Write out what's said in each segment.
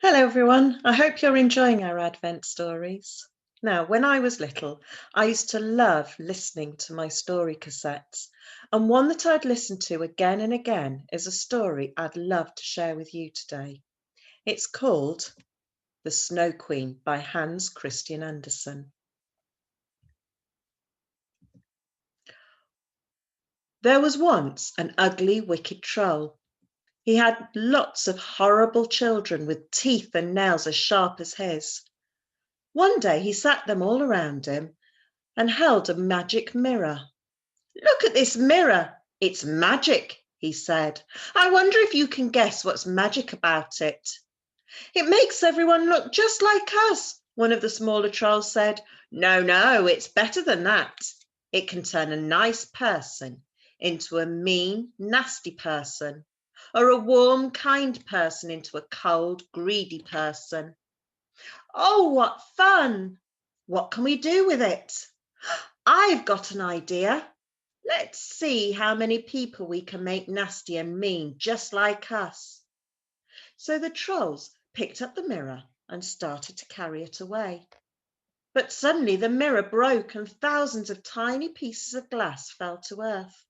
Hello, everyone. I hope you're enjoying our Advent stories. Now, when I was little, I used to love listening to my story cassettes. And one that I'd listen to again and again is a story I'd love to share with you today. It's called The Snow Queen by Hans Christian Andersen. There was once an ugly, wicked troll. He had lots of horrible children with teeth and nails as sharp as his. One day he sat them all around him and held a magic mirror. "Look at this mirror. It's magic," he said. "I wonder if you can guess what's magic about it." "It makes everyone look just like us," one of the smaller trolls said. "No, no, it's better than that. It can turn a nice person into a mean, nasty person, or a warm, kind person into a cold, greedy person." "Oh, what fun! What can we do with it?" "I've got an idea. Let's see how many people we can make nasty and mean, just like us." So the trolls picked up the mirror and started to carry it away. But suddenly the mirror broke and thousands of tiny pieces of glass fell to earth.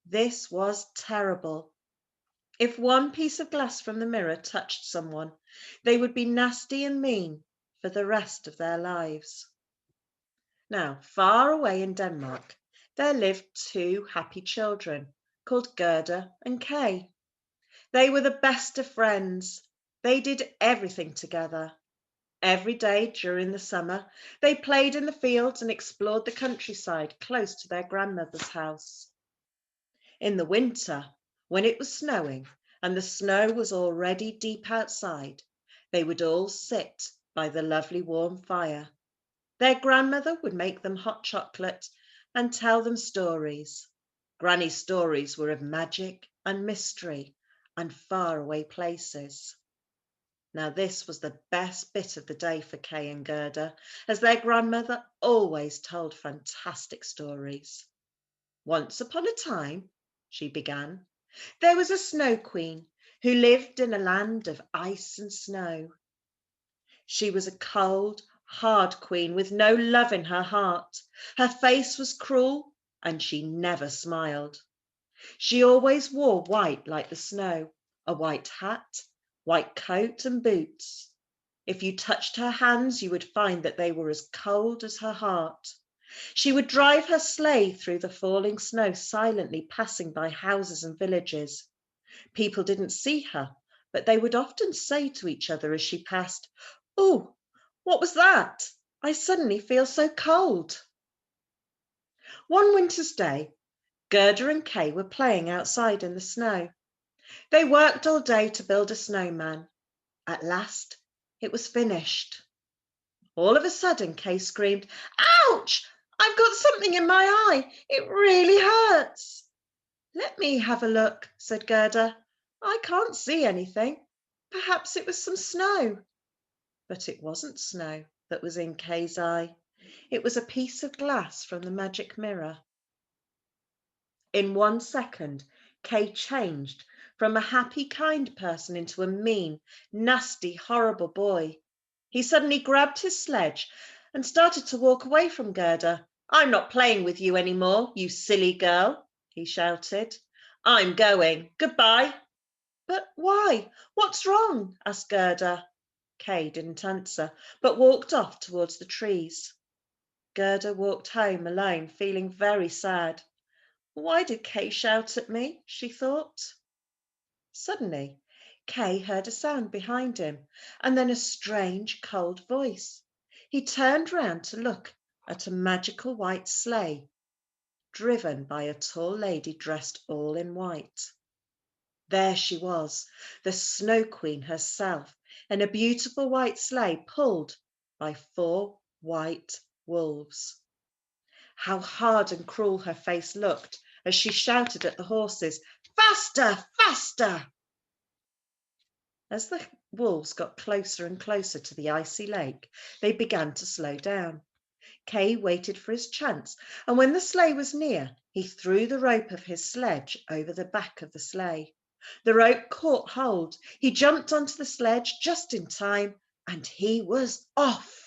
This was terrible. If one piece of glass from the mirror touched someone, they would be nasty and mean for the rest of their lives. Now, far away in Denmark, there lived two happy children called Gerda and Kay. They were the best of friends. They did everything together. Every day during the summer, they played in the fields and explored the countryside close to their grandmother's house. In the winter, when it was snowing and the snow was already deep outside, they would all sit by the lovely warm fire. Their grandmother would make them hot chocolate and tell them stories. Granny's stories were of magic and mystery and faraway places. Now, this was the best bit of the day for Kay and Gerda, as their grandmother always told fantastic stories. "Once upon a time," she began, "there was a snow queen who lived in a land of ice and snow. She was a cold, hard queen with no love in her heart. Her face was cruel and she never smiled. She always wore white like the snow, a white hat, white coat and boots. If you touched her hands, you would find that they were as cold as her heart. She would drive her sleigh through the falling snow silently, passing by houses and villages. People didn't see her, but they would often say to each other as she passed, 'Oh, what was that? I suddenly feel so cold.'" One winter's day, Gerda and Kay were playing outside in the snow. They worked all day to build a snowman. At last, it was finished. All of a sudden, Kay screamed, "Ouch! I've got something in my eye. It really hurts." "Let me have a look," said Gerda. "I can't see anything. Perhaps it was some snow." But it wasn't snow that was in Kay's eye. It was a piece of glass from the magic mirror. In 1 second, Kay changed from a happy, kind person into a mean, nasty, horrible boy. He suddenly grabbed his sledge and started to walk away from Gerda. "I'm not playing with you anymore, you silly girl," he shouted. "I'm going. Goodbye." "But why? What's wrong?" asked Gerda. Kay didn't answer, but walked off towards the trees. Gerda walked home alone, feeling very sad. "Why did Kay shout at me?" she thought. Suddenly, Kay heard a sound behind him, and then a strange, cold voice. He turned round to look at a magical white sleigh, driven by a tall lady dressed all in white. There she was, the Snow Queen herself, in a beautiful white sleigh pulled by 4 white wolves. How hard and cruel her face looked as she shouted at the horses, "Faster, faster!" As the wolves got closer and closer to the icy lake, they began to slow down. Kay waited for his chance, and when the sleigh was near, he threw the rope of his sledge over the back of the sleigh. The rope caught hold. He jumped onto the sledge just in time, and he was off.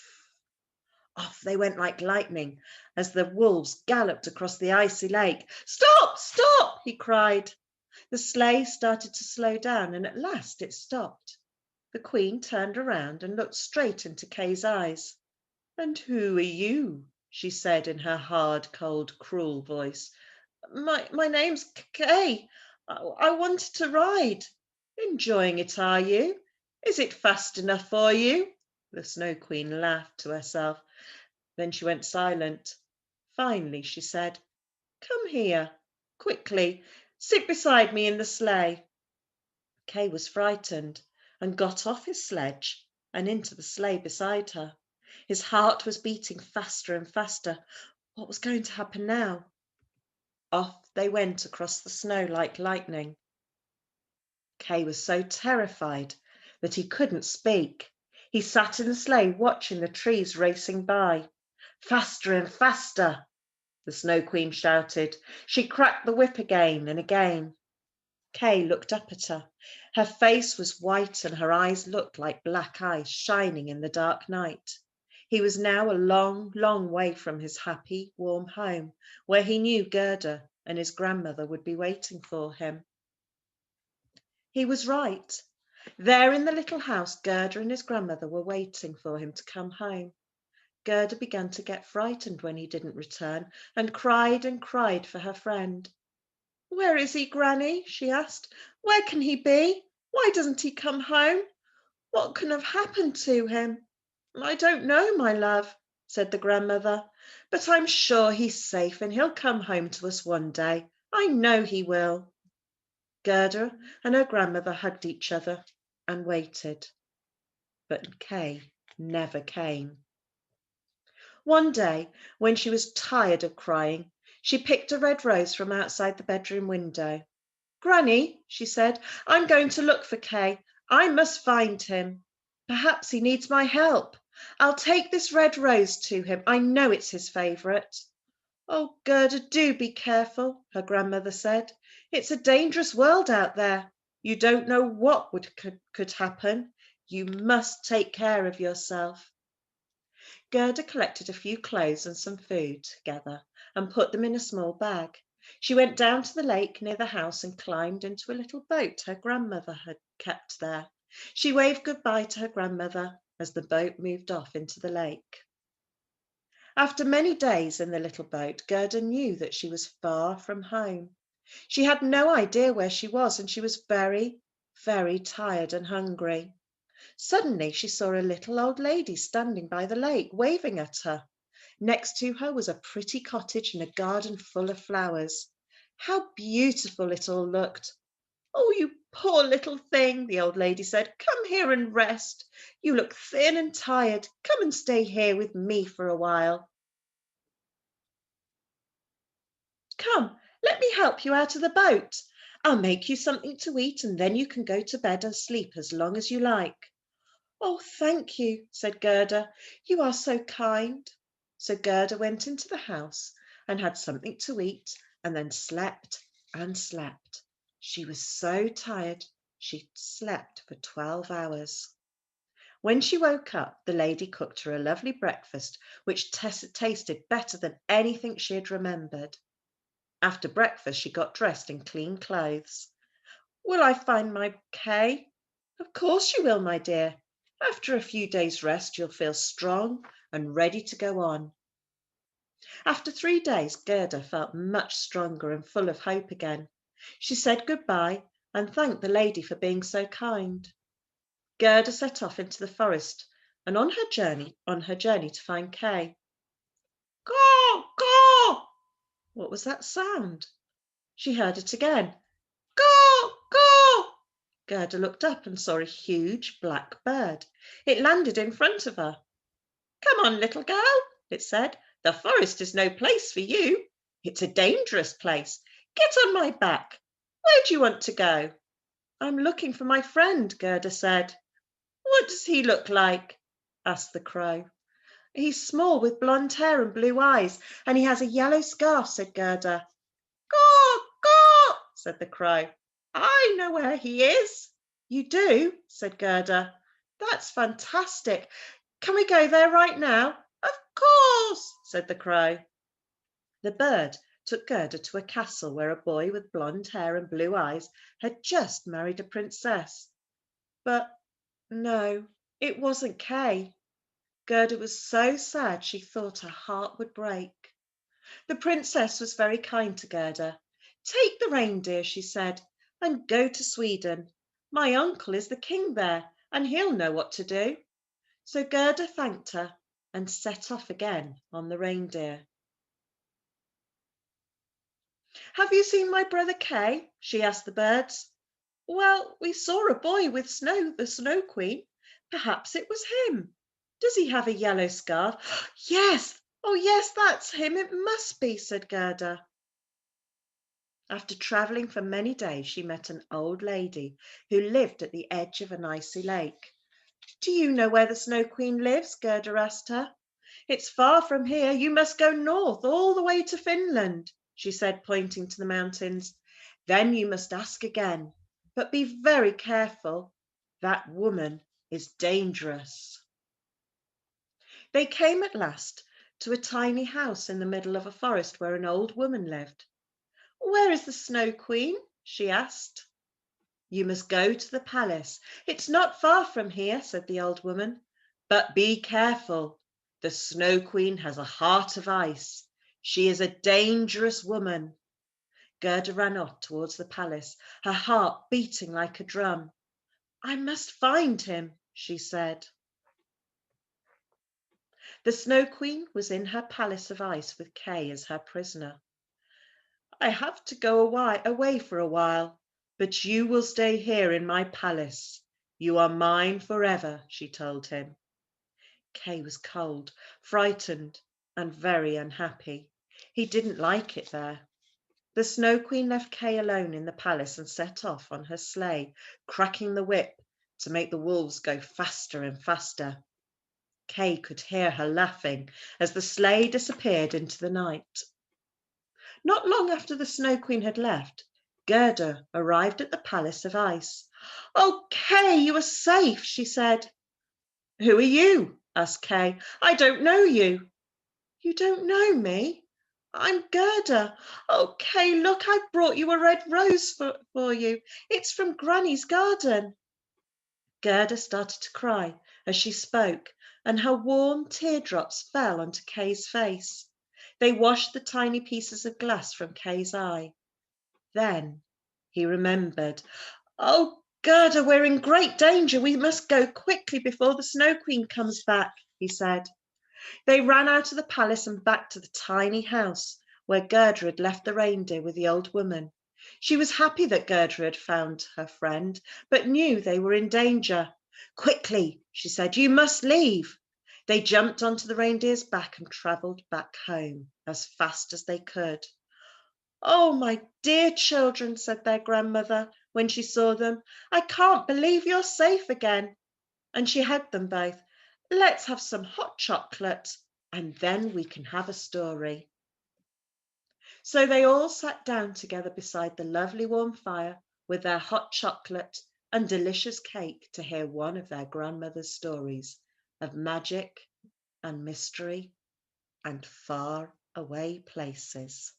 Off they went like lightning as the wolves galloped across the icy lake. "Stop! Stop!" he cried. The sleigh started to slow down, and at last it stopped. The Queen turned around and looked straight into Kay's eyes. "And who are you?" she said in her hard, cold, cruel voice. My name's Kay. I wanted to ride." "Enjoying it, are you? Is it fast enough for you?" The Snow Queen laughed to herself. Then she went silent. Finally she said, "Come here, quickly. Sit beside me in the sleigh." Kay was frightened and got off his sledge and into the sleigh beside her. His heart was beating faster and faster. What was going to happen now? Off they went across the snow like lightning. Kay was so terrified that he couldn't speak. He sat in the sleigh watching the trees racing by. "Faster and faster," the Snow Queen shouted. She cracked the whip again and again. Kay looked up at her. Her face was white and her eyes looked like black ice shining in the dark night. He was now a long, long way from his happy, warm home, where he knew Gerda and his grandmother would be waiting for him. He was right. There in the little house, Gerda and his grandmother were waiting for him to come home. Gerda began to get frightened when he didn't return and cried for her friend. "Where is he, Granny?" she asked. "Where can he be? Why doesn't he come home? What can have happened to him?" "I don't know, my love," said the grandmother, "but I'm sure he's safe and he'll come home to us one day. I know he will." Gerda and her grandmother hugged each other and waited, but Kay never came. One day, when she was tired of crying, she picked a red rose from outside the bedroom window. "Granny," she said, "I'm going to look for Kay. I must find him. Perhaps he needs my help. I'll take this red rose to him. I know it's his favourite." "Oh, Gerda, do be careful," her grandmother said. "It's a dangerous world out there. You don't know what could happen. You must take care of yourself." Gerda collected a few clothes and some food together and put them in a small bag. She went down to the lake near the house and climbed into a little boat her grandmother had kept there. She waved goodbye to her grandmother as the boat moved off into the lake. After many days in the little boat, Gerda knew that she was far from home. She had no idea where she was, and she was very, very tired and hungry. Suddenly she saw a little old lady standing by the lake, waving at her. Next to her was a pretty cottage and a garden full of flowers. How beautiful it all looked. "Oh, you poor little thing," the old lady said. "Come here and rest. You look thin and tired. Come and stay here with me for a while. Come, let me help you out of the boat. I'll make you something to eat, and then you can go to bed and sleep as long as you like." "Oh, thank you," said Gerda. "You are so kind." So Gerda went into the house and had something to eat and then slept and slept. She was so tired she slept for 12 hours. When she woke up, the lady cooked her a lovely breakfast, which tasted better than anything she had remembered. After breakfast, she got dressed in clean clothes. "Will I find my Kay?" "Of course you will, my dear. After a few days' rest, you'll feel strong and ready to go on." After 3 days, Gerda felt much stronger and full of hope again. She said goodbye and thanked the lady for being so kind. Gerda set off into the forest and on her journey to find Kay. "Caw, caw!" What was that sound? She heard it again. "Caw, caw!" Gerda looked up and saw a huge black bird. It landed in front of her. "Come on, little girl," it said. "The forest is no place for you. It's a dangerous place. Get on my back. Where do you want to go?" "I'm looking for my friend," Gerda said. "What does he look like?" asked the crow. "He's small with blonde hair and blue eyes, and he has a yellow scarf," said Gerda. "Caw, caw!" said the crow. I know where he is. You do, said Gerda. That's fantastic. Can we go there right now? Of course, said the crow. The bird took Gerda to a castle where a boy with blonde hair and blue eyes had just married a princess. But no, it wasn't Kay. Gerda was so sad she thought her heart would break. The princess was very kind to Gerda. Take the reindeer, she said, and go to Sweden. My uncle is the king there, and he'll know what to do. So Gerda thanked her and set off again on the reindeer. Have you seen my brother Kay? She asked the birds. Well, we saw a boy with the Snow Queen. Perhaps it was him. Does he have a yellow scarf? Yes, oh yes, that's him. It must be, said Gerda. After travelling for many days, she met an old lady who lived at the edge of an icy lake. Do you know where the Snow Queen lives? Gerda asked her. It's far from here. You must go north all the way to Finland, she said, pointing to the mountains. Then you must ask again, but be very careful. That woman is dangerous. They came at last to a tiny house in the middle of a forest where an old woman lived. Where is the Snow Queen? She asked. You must go to the palace. It's not far from here, said the old woman. But be careful. The Snow Queen has a heart of ice. She is a dangerous woman. Gerda ran off towards the palace, her heart beating like a drum. I must find him, she said. The Snow Queen was in her palace of ice with Kay as her prisoner. I have to go away for a while, but you will stay here in my palace. You are mine forever, she told him. Kay was cold, frightened, and very unhappy. He didn't like it there. The Snow Queen left Kay alone in the palace and set off on her sleigh, cracking the whip to make the wolves go faster and faster. Kay could hear her laughing as the sleigh disappeared into the night. Not long after the Snow Queen had left, Gerda arrived at the Palace of Ice. Oh, Kay, you are safe, she said. Who are you? Asked Kay. I don't know you. You don't know me? I'm Gerda. Oh, Kay, look, I brought you a red rose for you. It's from Granny's garden. Gerda started to cry as she spoke, and her warm teardrops fell onto Kay's face. They washed the tiny pieces of glass from Kay's eye. Then he remembered. Oh, Gerda, we're in great danger. We must go quickly before the Snow Queen comes back, he said. They ran out of the palace and back to the tiny house where Gerda had left the reindeer with the old woman. She was happy that Gerda had found her friend, but knew they were in danger. Quickly, she said, you must leave. They jumped onto the reindeer's back and travelled back home as fast as they could. Oh, my dear children, said their grandmother when she saw them. I can't believe you're safe again. And she hugged them both. Let's have some hot chocolate and then we can have a story. So they all sat down together beside the lovely warm fire with their hot chocolate and delicious cake to hear one of their grandmother's stories of magic and mystery and far away places.